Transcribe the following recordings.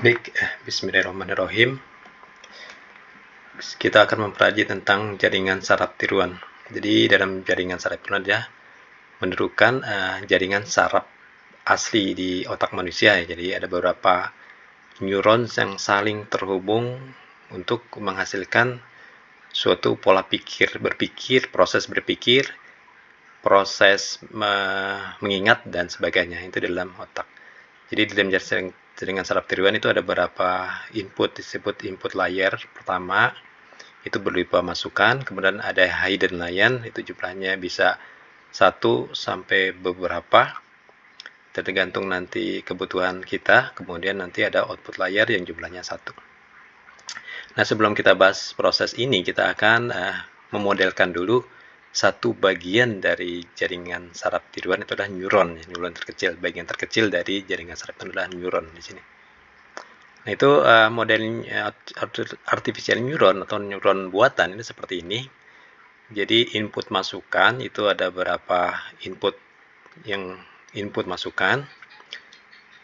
Baik, bismillahirrahmanirrahim. Kita akan mempelajari tentang jaringan saraf tiruan. Jadi dalam jaringan saraf tiruan dia menirukan jaringan saraf asli di otak manusia. Jadi ada beberapa neuron yang saling terhubung untuk menghasilkan suatu pola berpikir, proses mengingat dan sebagainya. Itu dalam otak. Jadi di dalam jaringan saraf tiruan itu ada beberapa input, disebut input layer. Pertama itu berupa masukan, kemudian ada hidden layer, itu jumlahnya bisa 1 sampai beberapa, tergantung nanti kebutuhan kita. Kemudian nanti ada output layer yang jumlahnya 1. Nah, sebelum kita bahas proses ini, kita akan memodelkan dulu satu bagian dari jaringan saraf tiruan, itu adalah neuron terkecil. Bagian terkecil dari jaringan saraf itu adalah neuron di sini. Nah, itu model artificial neuron atau neuron buatan ini seperti ini. Jadi input masukan itu ada beberapa input masukan.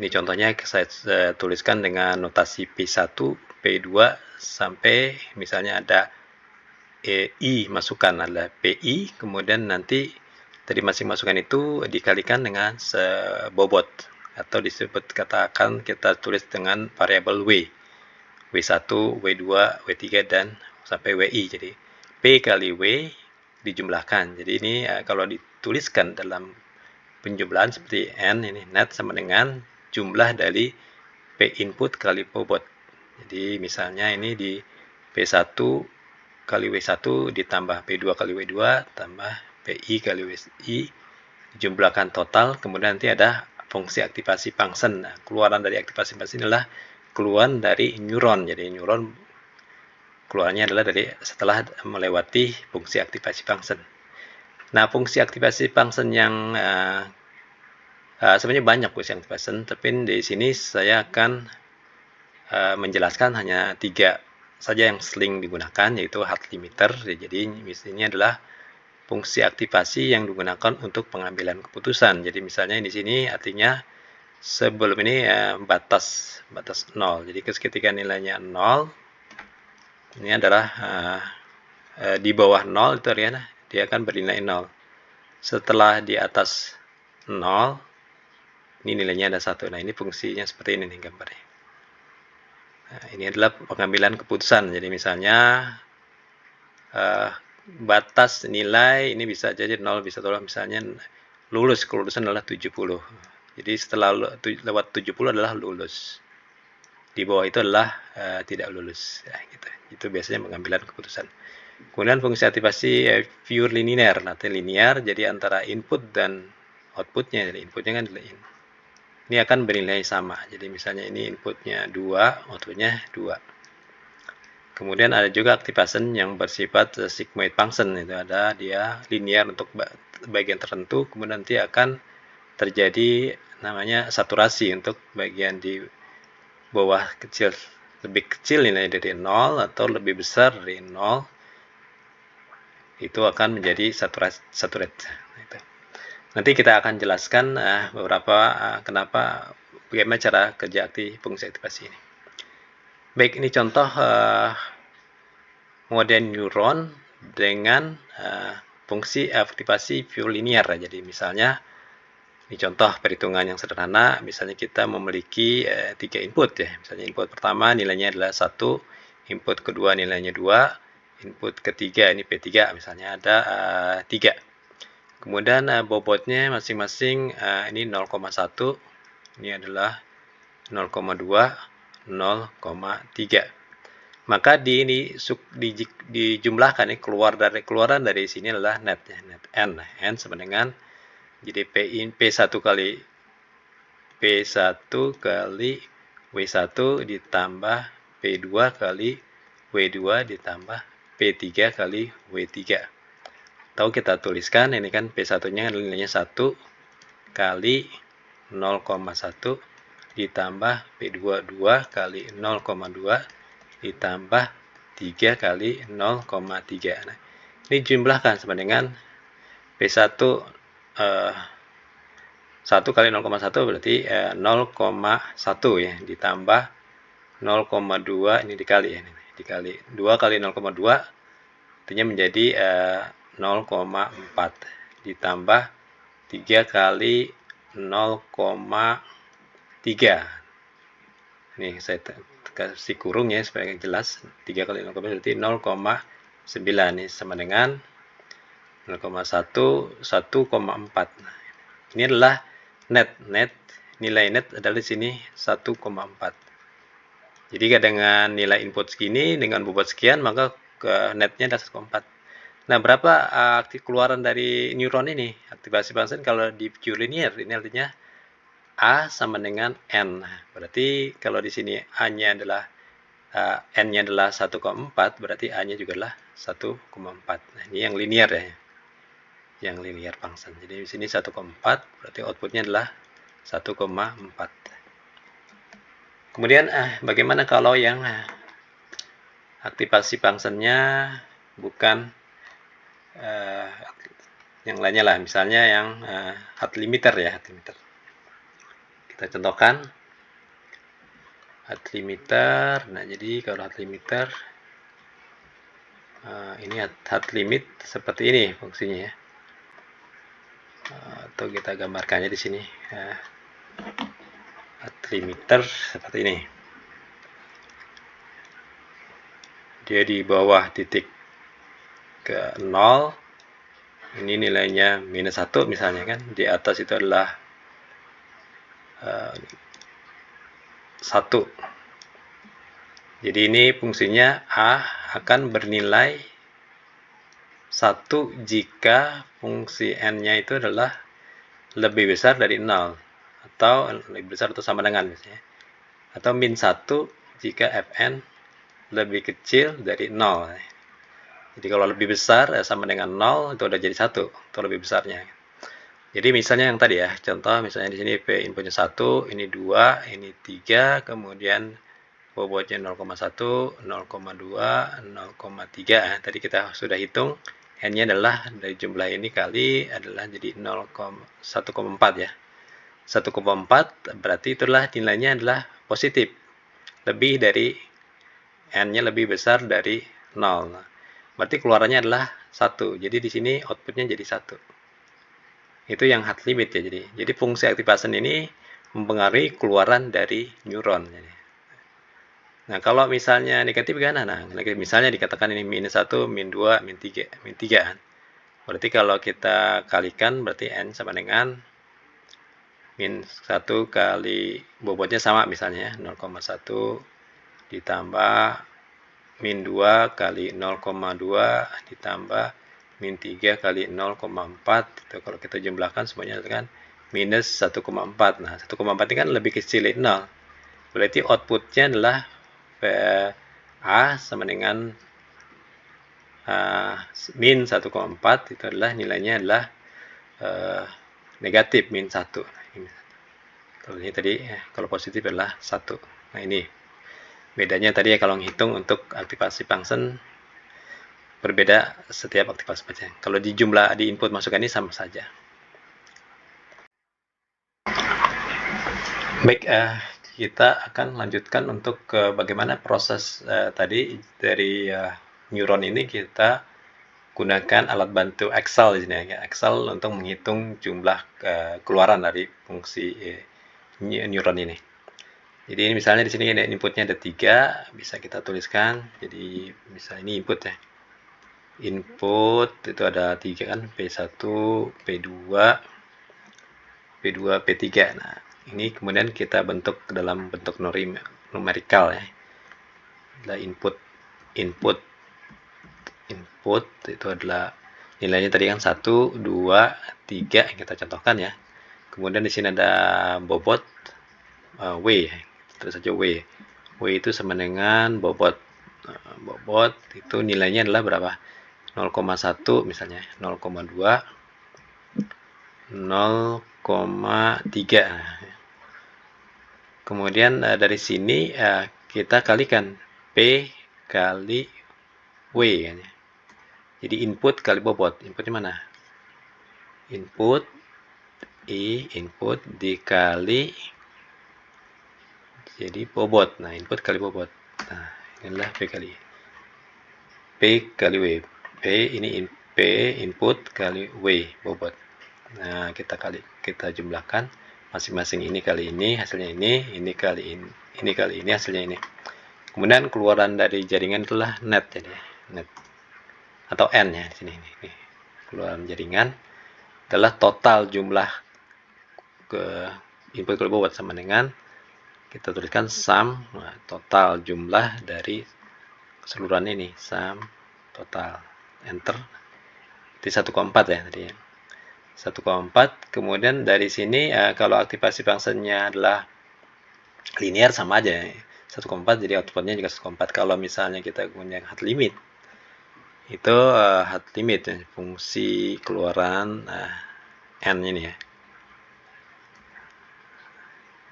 Ini contohnya saya tuliskan dengan notasi P1, P2 sampai misalnya ada I masukan, adalah PI, kemudian nanti dari masing masukan itu dikalikan dengan sebobot, atau katakan kita tulis dengan variabel W1, W2, W3 dan sampai WI. Jadi P kali W dijumlahkan. Jadi ini kalau dituliskan dalam penjumlahan seperti N, ini net sama dengan jumlah dari P input kali bobot. Jadi misalnya ini di P1 kali W1 ditambah P2 kali W2 tambah PI kali WI dijumlahkan total, kemudian nanti ada fungsi aktivasi function. Nah, keluaran dari aktivasi function adalah keluaran dari neuron. Jadi neuron keluarnya adalah dari setelah melewati fungsi aktivasi function. Nah, fungsi aktivasi function yang sebenarnya banyak fungsi aktivasi function, tapi di sini saya akan menjelaskan hanya 3 saja yang sering digunakan, yaitu heart limiter. Jadi ini adalah fungsi aktivasi yang digunakan untuk pengambilan keputusan. Jadi misalnya di sini artinya sebelum ini batas 0. Jadi ketika nilainya 0, ini adalah di bawah 0 itu artinya dia akan bernilai 0. Setelah di atas 0, ini nilainya ada 1. Nah, ini fungsinya seperti ini nih gambarnya. Nah, ini adalah pengambilan keputusan. Jadi misalnya batas nilai ini bisa jadi 0, bisa tolak, misalnya lulus, kelulusan adalah 70. Jadi setelah lewat 70 adalah lulus. Di bawah itu adalah tidak lulus. Ya, gitu. Itu biasanya pengambilan keputusan. Kemudian fungsi aktivasi pure linear. Nanti linear, jadi antara input dan outputnya. Jadi inputnya kan ini akan bernilai sama. Jadi misalnya ini inputnya 2, outputnya 2. Kemudian ada juga activation yang bersifat sigmoid function. Itu ada dia linear untuk bagian tertentu, kemudian nanti akan terjadi namanya saturasi untuk bagian di bawah kecil, lebih kecil nilai dari 0 atau lebih besar dari 0, itu akan menjadi saturate. Nanti kita akan jelaskan beberapa bagaimana cara kerja fungsi aktivasi ini. Baik, ini contoh model neuron dengan fungsi aktivasi pure linear. Jadi misalnya ini contoh perhitungan yang sederhana. Misalnya kita memiliki 3 input ya. Misalnya input pertama nilainya adalah 1, input kedua nilainya 2, input ketiga ini P3, misalnya ada 3. Kemudian bobotnya masing-masing ini 0,1, ini adalah 0,2, 0,3. Maka dijumlahkan, keluaran dari sini adalah net N sama dengan, jadi P1 kali W1 ditambah P2 kali W2 ditambah P3 kali W3. Atau kita tuliskan ini kan P1-nya nilainya 1 kali 0,1 ditambah P2 2 kali 0,2 ditambah 3 kali 0,3. Nah, ini jumlahkan sama dengan P1 1 kali 0,1 berarti 0,1 ya, ditambah 0,2 ini dikali ya, ini dikali 2 kali 0,2 artinya menjadi 0,4 ditambah 3 kali 0,3. Nih saya kasih kurung ya supaya jelas. 3 kali 0,3 berarti 0,9 nih sama dengan 0,1 1,4. Nah, ini adalah net nilai net adalah di sini 1,4. Jadi dengan nilai input segini dengan bobot sekian maka netnya adalah 1,4. Nah, berapa keluaran dari neuron ini? Aktivasi function kalau di pure linear ini artinya A sama dengan N. Berarti kalau di sini A-nya adalah N-nya adalah 1,4, berarti A-nya juga adalah 1,4. Nah, ini yang linear ya. Yang linear function. Jadi di sini 1,4, berarti outputnya adalah 1,4. Kemudian bagaimana kalau yang aktivasi functionnya bukan yang lainnya lah, misalnya yang hard limiter ya, hard limiter. Kita contohkan hard limiter. Nah, jadi kalau hard limiter ini hard limit seperti ini fungsinya ya. Atau kita gambarkannya di sini. Hard limiter seperti ini. Dia di bawah titik ke 0. Ini nilainya minus 1 misalnya kan. Di atas itu adalah 1. Jadi ini fungsinya A akan bernilai 1 jika fungsi N-nya itu adalah lebih besar dari 0. Atau lebih besar atau sama dengan misalnya. Atau min 1 jika Fn lebih kecil dari 0. Jadi kalau lebih besar sama dengan 0 itu udah jadi 1 atau lebih besarnya. Jadi misalnya yang tadi ya, contoh misalnya di sini P inputnya 1, ini 2, ini 3, kemudian bobotnya 0,1, 0,2, 0,3. Tadi kita sudah hitung N-nya adalah dari jumlah ini kali adalah jadi 1,4 ya. 1,4 berarti itulah nilainya adalah positif. Lebih dari N-nya lebih besar dari 0. Berarti keluarannya adalah 1. Jadi di sini outputnya jadi 1. Itu yang hard limit ya. Jadi fungsi activation ini mempengaruhi keluaran dari neuron. Nah, kalau misalnya negatif kan? Nah, misalnya dikatakan ini minus 1, min 2, min 3, min 3. Berarti kalau kita kalikan berarti N sama dengan min 1 kali bobotnya sama misalnya 0,1 ditambah min 2 kali 0,2 ditambah min 3 kali 0,4 itu kalau kita jumlahkan semuanya dengan minus 1,4. Nah, 1,4 ini kan lebih kecil dari 0. Berarti outputnya adalah A sama dengan min 1,4 itu adalah nilainya adalah negatif min 1. Kalau ini tadi kalau positif adalah 1. Nah, ini bedanya tadi ya kalau menghitung untuk aktivasi function berbeda setiap aktivasi function. Kalau di jumlah di input masukan ini sama saja. Baik, kita akan lanjutkan untuk bagaimana proses tadi dari neuron ini kita gunakan alat bantu Excel di sini ya. Excel untuk menghitung jumlah keluaran dari fungsi neuron ini. Jadi ini misalnya di sini inputnya ada 3, bisa kita tuliskan. Jadi misalnya ini input ya. Input itu ada 3 kan, P1, P2, P2, P3. Nah, ini kemudian kita bentuk dalam bentuk numerikal ya. Adalah input itu adalah nilainya tadi kan 1, 2, 3 yang kita contohkan ya. Kemudian di sini ada bobot W, terus saja W. W itu sama dengan bobot. Bobot itu nilainya adalah berapa? 0,1 misalnya, 0,2, 0,3. Kemudian dari sini kita kalikan P kali W kan ya. Jadi input kali bobot. Inputnya mana? Input I input dikali jadi bobot. Nah, input kali bobot. Nah, inilah P kali W. P ini P input kali W bobot. Nah, kita jumlahkan masing-masing, ini kali ini hasilnya ini kali ini kali ini hasilnya ini. Kemudian keluaran dari jaringan itulah net, jadi net atau N ya di sini. Ini keluaran jaringan adalah total jumlah ke input kali bobot sama dengan kita tuliskan sum total jumlah dari keseluruhan ini, sum total, enter. Di 1,4 ya tadi ya. 1,4. Kemudian dari sini kalau aktivasi functionnya adalah linear sama aja 1,4, jadi outputnya juga 1,4. Kalau misalnya kita punya hard limit, itu hard limit ya, fungsi keluaran n ini ya,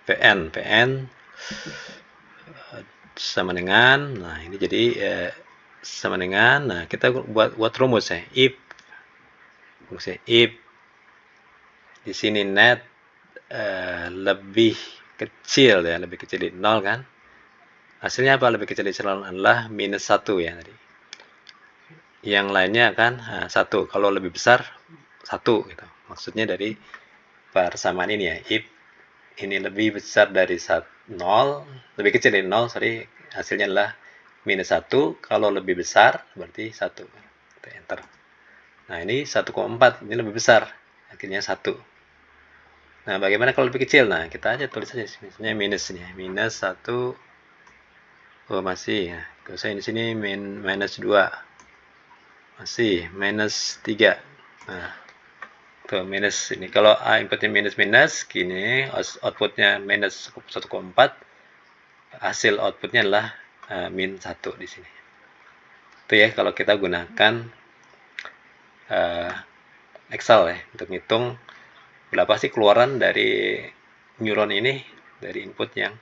Pn sama dengan, nah ini jadi sama dengan, nah kita buat rumus ya, if fungsi if di sini net lebih kecil ya, lebih kecil dari 0 kan, hasilnya apa? Lebih kecil dari 0 adalah minus 1 ya tadi. Yang lainnya kan 1. Kalau lebih besar 1 gitu. Maksudnya dari persamaan ini ya, if ini lebih besar dari 0, lebih kecil dari 0, sorry, hasilnya adalah minus 1. Kalau lebih besar berarti 1. Kita enter. Nah, ini 1,4, ini lebih besar, akhirnya 1. Nah, bagaimana kalau lebih kecil? Nah, kita aja tulis aja misalnya minus ini, minus 1. Oh, masih ya. Kalau saya di sini minus 2. Masih minus 3. Nah, tuh minus ini. Kalau inputnya minus, gini outputnya minus 1,4. Hasil outputnya adalah min 1 di sini. Itu ya kalau kita gunakan Excel ya untuk ngitung berapa sih keluaran dari neuron ini dari input yang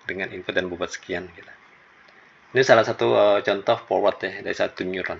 dengan input dan bobot sekian gitu. Ini salah satu contoh forward ya dari satu neuron.